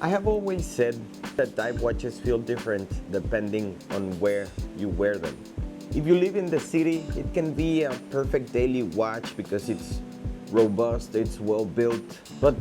I have always said that dive watches feel different depending on where you wear them. If you live in the city, it can be a perfect daily watch because it's robust, it's well built, but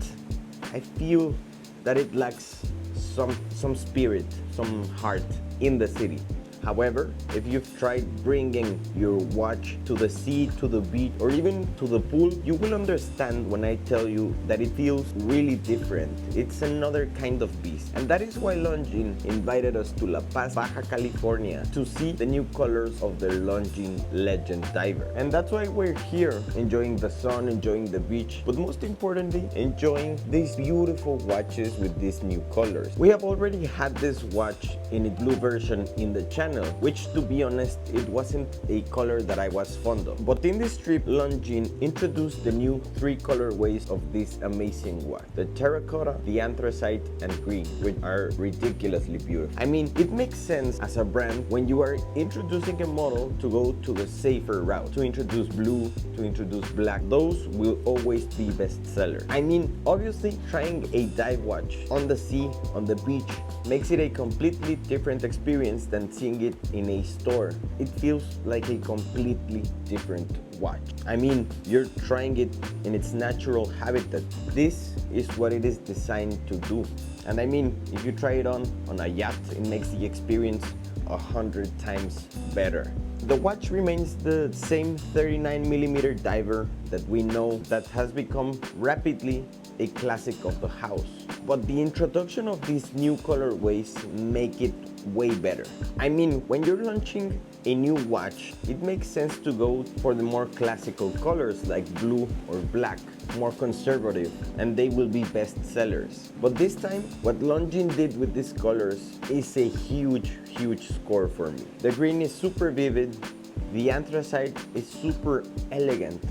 I feel that it lacks some spirit, some heart in the city. However, if you've tried bringing your watch to the sea, to the beach, or even to the pool, you will understand when I tell you that it feels really different. It's another kind of beast. And that is why Longines invited us to La Paz, Baja California, to see the new colors of their Longines Legend Diver. And that's why we're here, enjoying the sun, enjoying the beach, but most importantly, enjoying these beautiful watches with these new colors. We have already had this watch in a blue version in the channel, which, to be honest, it wasn't a color that I was fond of. But in this trip, Longines introduced the new 3 colorways of this amazing watch: the terracotta, the anthracite, and green, which are ridiculously beautiful. I mean, it makes sense as a brand when you are introducing a model to go to the safer route, to introduce blue, to introduce black. Those will always be bestsellers. I mean, obviously, trying a dive watch on the sea, on the beach, makes it a completely different experience than seeing it in a store. It feels like a completely different watch. I mean, you're trying it in its natural habitat. This is what it is designed to do. And I mean, if you try it on a yacht, it makes the experience 100 times better. The watch remains the same 39mm diver that we know, that has become rapidly a classic of the house. But the introduction of these new colorways make it way better. I mean, when you're launching a new watch, it makes sense to go for the more classical colors like blue or black, more conservative, and they will be best sellers. But this time, what Longines did with these colors is a huge score for me. The green is super vivid, the anthracite is super elegant,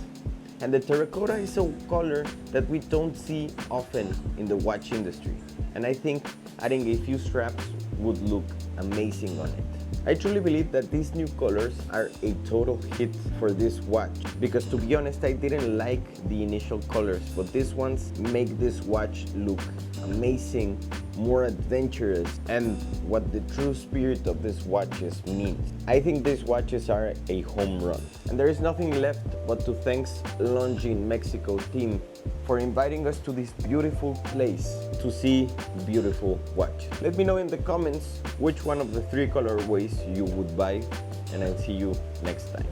and the terracotta is a color that we don't see often in the watch industry. And I think adding a few straps would look amazing on it. I truly believe that these new colors are a total hit for this watch, because to be honest, I didn't like the initial colors, but these ones make this watch look amazing, more adventurous, and what the true spirit of these watches means. I think these watches are a home run. And there is nothing left but to thank Longines Mexico team for inviting us to this beautiful place to see beautiful watch. Let me know in the comments which one of the 3 colorways you would buy, and I'll see you next time.